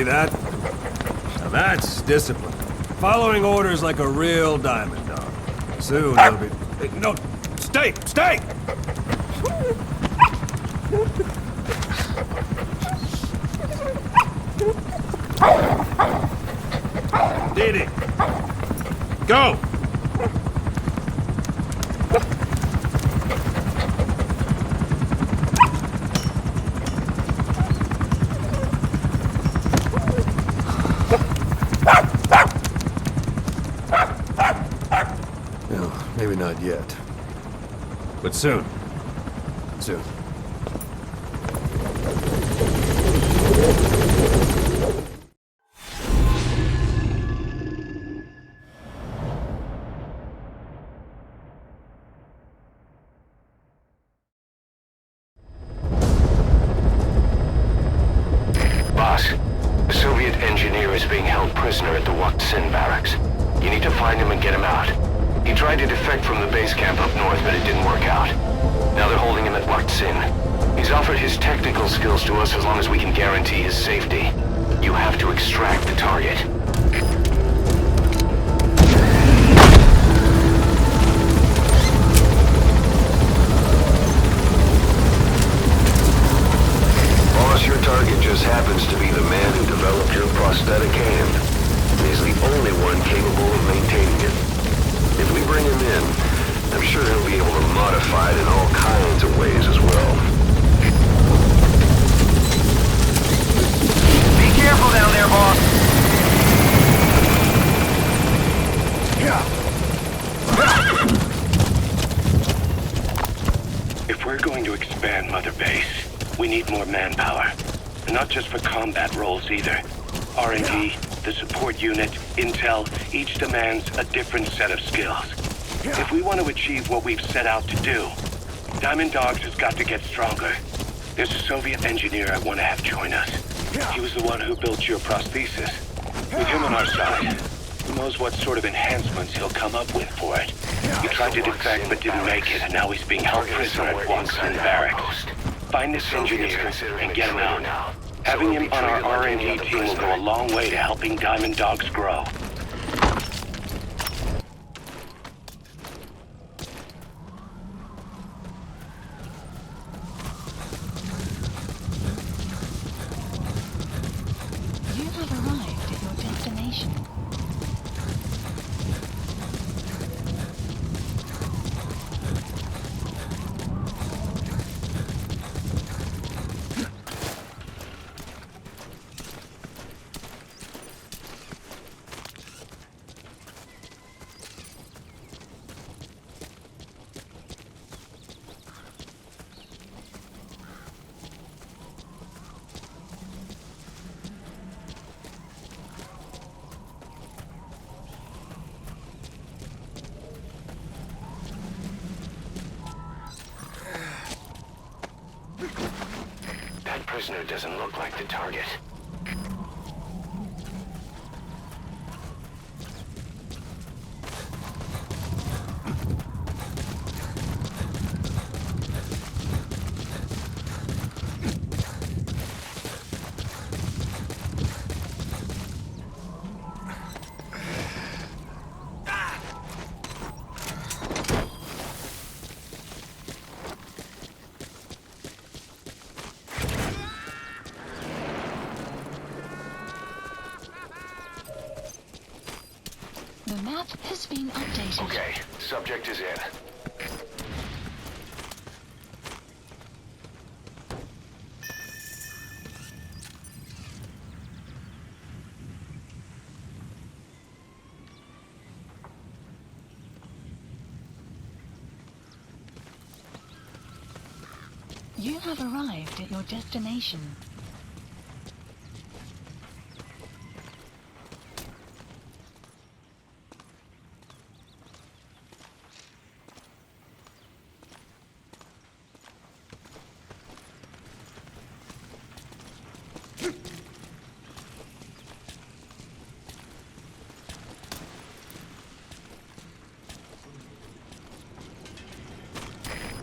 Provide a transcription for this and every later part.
See that? Now that's discipline. Following orders like a real diamond dog. Soon he'll be... Hey, no! Stay! Stay! Didi! Go! No, maybe not yet. But soon. Soon. Boss, the Soviet engineer is being held prisoner at the Wacht Sin barracks. You need to find him and get him out. He tried to defect from the base camp up north, but it didn't work out. Now they're holding him at Wacht Sin. He's offered his technical skills to us as long as we can guarantee his safety. You have to extract the target. Boss, your target just happens to be the man who developed your prosthetic hand. He's the only one capable of maintaining it. If we bring him in, I'm sure he'll be able to modify it in all kinds of ways as well. Be careful down there, boss! If we're going to expand Mother Base, we need more manpower. And not just for combat roles either. R&D, the support unit, intel, each demands a different set of skills. If we want to achieve what we've set out to do, Diamond Dogs has got to get stronger. There's a Soviet engineer I want to have join us. He was the one who built your prosthesis. With him on our side, who knows what sort of enhancements he'll come up with for it. He tried to defect but didn't make it, and now he's being held prisoner at Wacht Sin barracks. Find this engineer and get him out. Having him on our R&D team will go a long way to helping Diamond Dogs grow. You have arrived at your destination. That prisoner doesn't look like the target. The map has been updated. Okay, subject is in. You have arrived at your destination.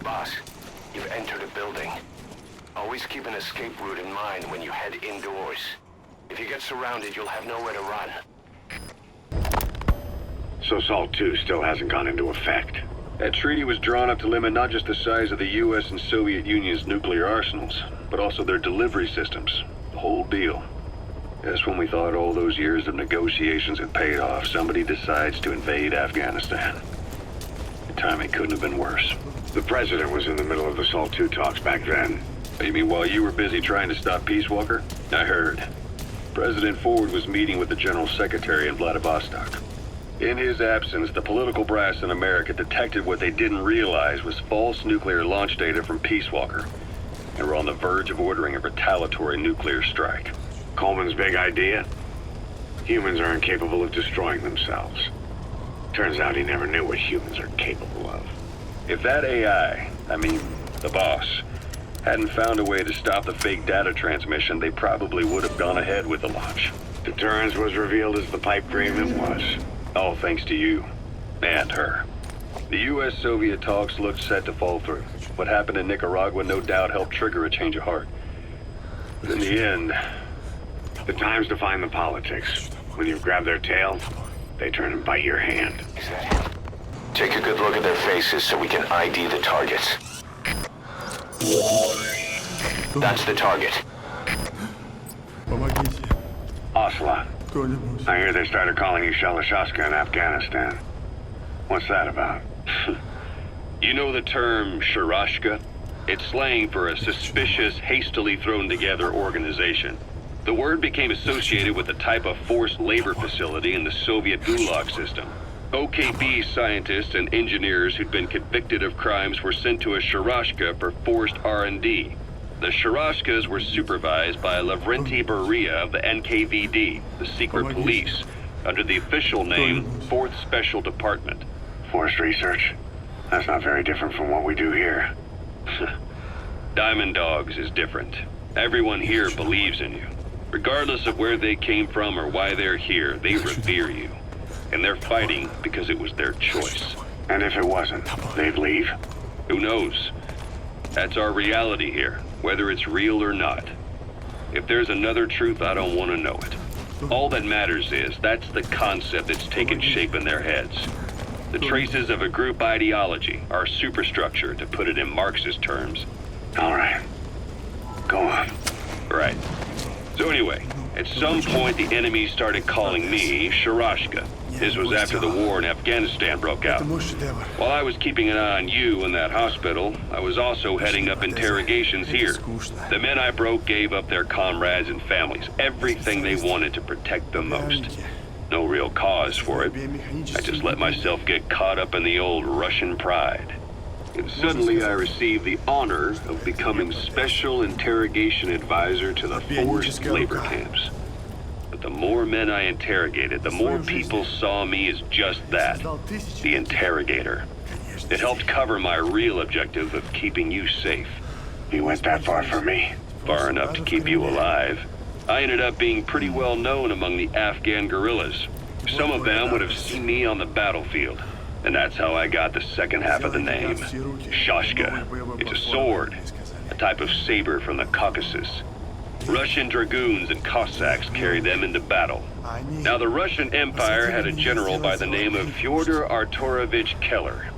Boss, you've entered a building. Always keep an escape route in mind when you head indoors. If If you get surrounded, you'll have nowhere to run. So SALT 2 still hasn't gone into effect. That treaty was drawn up to limit not just the size of the U.S. and Soviet Union's nuclear arsenals, but also their delivery systems. The whole deal. Just when we thought all those years of negotiations had paid off, somebody decides to invade Afghanistan. The timing couldn't have been worse. The president was in the middle of the SALT 2 talks back then. You mean while you were busy trying to stop Peace Walker? I heard. President Ford was meeting with the General Secretary in Vladivostok. In his absence, the political brass in America detected what they didn't realize was false nuclear launch data from Peace Walker. They were on the verge of ordering a retaliatory nuclear strike. Coleman's big idea? Humans are incapable of destroying themselves. Turns out he never knew what humans are capable of. If that AI, the boss, hadn't found a way to stop the fake data transmission, they probably would have gone ahead with the launch. Deterrence was revealed as the pipe dream it was. All thanks to you. And her. The U.S.-Soviet talks looked set to fall through. What happened in Nicaragua no doubt helped trigger a change of heart. But in the end... The time's to find the politics. When you've grabbed their tail, they turn and bite your hand. Is that it? Take a good look at their faces so we can ID the targets. That's the target. Помогите. Osla. Кто-нибудь. I hear they started calling you Shalashashka in Afghanistan. What's that about? You know the term Sharashka? It's slang for a suspicious, hastily thrown together organization. The word became associated with a type of forced labor facility in the Soviet Gulag system. OKB scientists and engineers who'd been convicted of crimes were sent to a Sharashka for forced R&D. The Sharashkas were supervised by Lavrenti Beria of the NKVD, the secret police, under the official name 4th Special Department. Forced research? That's not very different from what we do here. Diamond Dogs is different. Everyone here believes in you. Regardless of where they came from or why they're here, they revere you. And they're fighting because it was their choice. And if it wasn't, they'd leave? Who knows? That's our reality here, whether it's real or not. If there's another truth, I don't want to know it. All that matters is that's the concept that's taken shape in their heads. The traces of a group ideology, our superstructure, to put it in Marxist terms. All right. Go on. Right. So anyway, at some point the enemy started calling me Sharashka. This was after the war in Afghanistan broke out. While I was keeping an eye on you in that hospital, I was also heading up interrogations here. The men I broke gave up their comrades and families, everything they wanted to protect the most. No real cause for it. I just let myself get caught up in the old Russian pride. And suddenly I received the honor of becoming Special Interrogation Advisor to the forced labor camps. But the more men I interrogated, the more people saw me as just that, the interrogator. It helped cover my real objective of keeping you safe. You went that far for me? Far enough to keep you alive. I ended up being pretty well known among the Afghan guerrillas. Some of them would have seen me on the battlefield. And that's how I got the second half of the name, Shashka. It's a sword, a type of saber from the Caucasus. Russian dragoons and Cossacks carried them into battle. Now, the Russian Empire had a general by the name of Fyodor Arturovich Keller.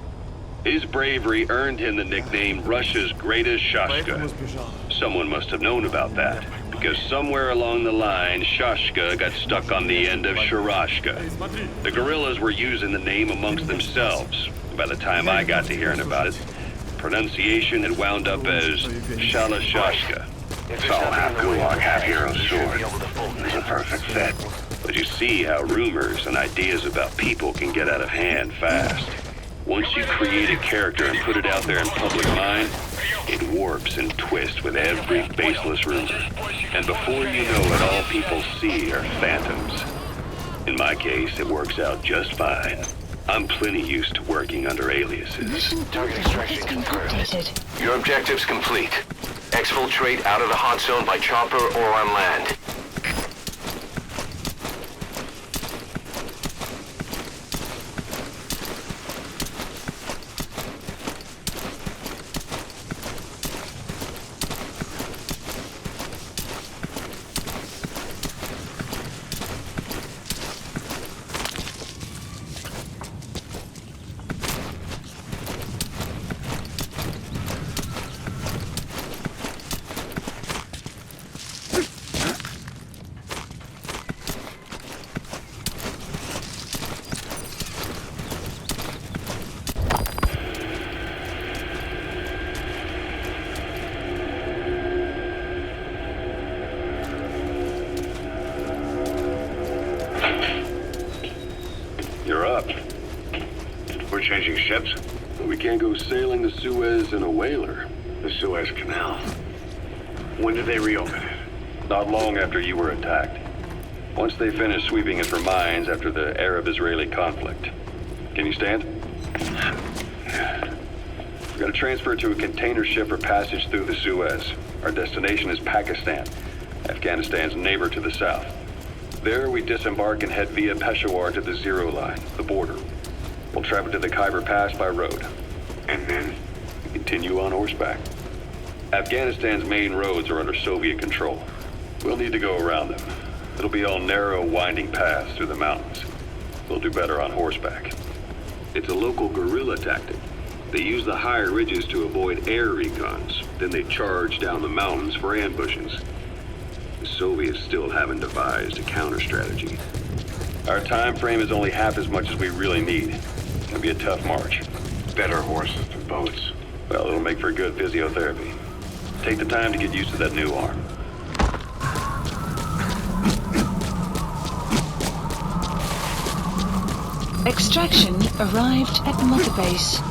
His bravery earned him the nickname Russia's greatest Shashka. Someone must have known about that, because somewhere along the line, Shashka got stuck on the end of Sharashka. The guerrillas were using the name amongst themselves. By the time I got to hearing about it, pronunciation had wound up as Shalashashka. It's all half Gulag, half Hero Sword. It's a perfect fit. But you see how rumors and ideas about people can get out of hand fast. Once you create a character and put it out there in public mind, it warps and twists with every baseless rumor. And before you know it, all people see are phantoms. In my case, it works out just fine. I'm plenty used to working under aliases. Target extraction Has been confirmed. updated. Your objective's complete. Exfiltrate out of the hot zone by chopper or on land. changing ships? We can't go sailing the Suez in a whaler. The Suez Canal. When did they reopen it? Not long after you were attacked. Once they finished sweeping it for mines after the Arab-Israeli conflict. Can you stand? We've got to transfer to a container ship for passage through the Suez. Our destination is Pakistan, Afghanistan's neighbor to the south. There we disembark and head via Peshawar to the Zero Line, the border. We'll travel to the Khyber Pass by road. And then? Continue on horseback. Afghanistan's main roads are under Soviet control. We'll need to go around them. It'll be all narrow, winding paths through the mountains. We'll do better on horseback. It's a local guerrilla tactic. They use the higher ridges to avoid air recons. Then they charge down the mountains for ambushes. The Soviets still haven't devised a counter-strategy. Our time frame is only half as much as we really need. It'll be a tough march. Better horses than boats. Well, it'll make for good physiotherapy. Take the time to get used to that new arm. Extraction arrived at Mother Base.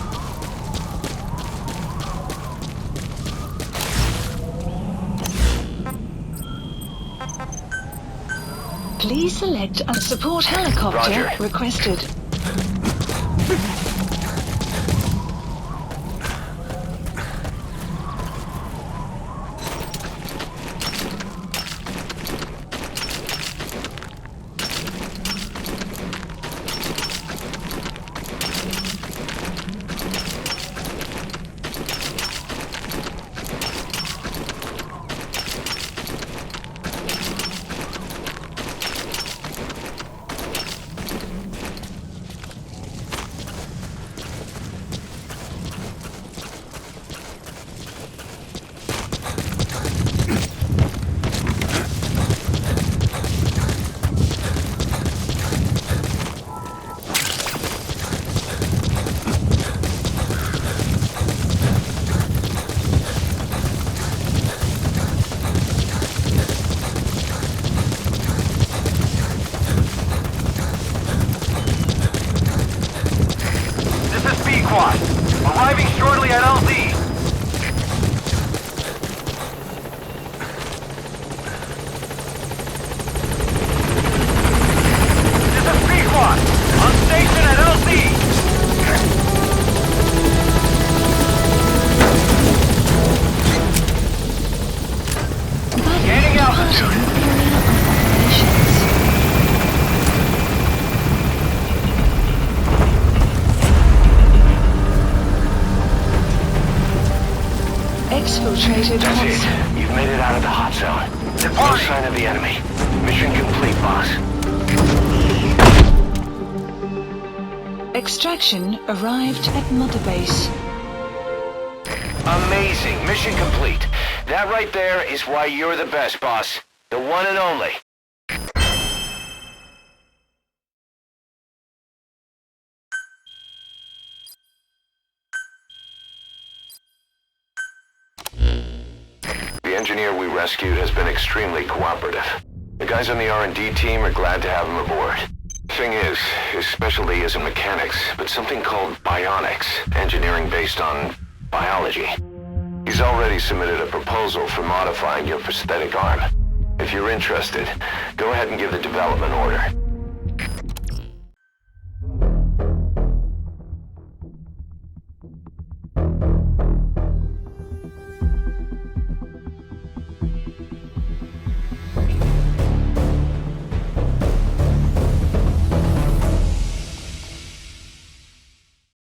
Please select a support helicopter Roger. requested. Arriving shortly at LZ. This is Pequod. On station at LZ. Gaining altitude. Exfiltrated That's hot it. zone. You've made it out of the hot zone. No sign of the enemy. Mission complete, boss. Extraction arrived at Mother Base. Amazing. Mission complete. That right there is why you're the best, boss. The one and only. The engineer we rescued has been extremely cooperative. The guys on the R&D team are glad to have him aboard. Thing is, his specialty isn't mechanics, but something called bionics, engineering based on biology. He's already submitted a proposal for modifying your prosthetic arm. If you're interested, go ahead and give the development order.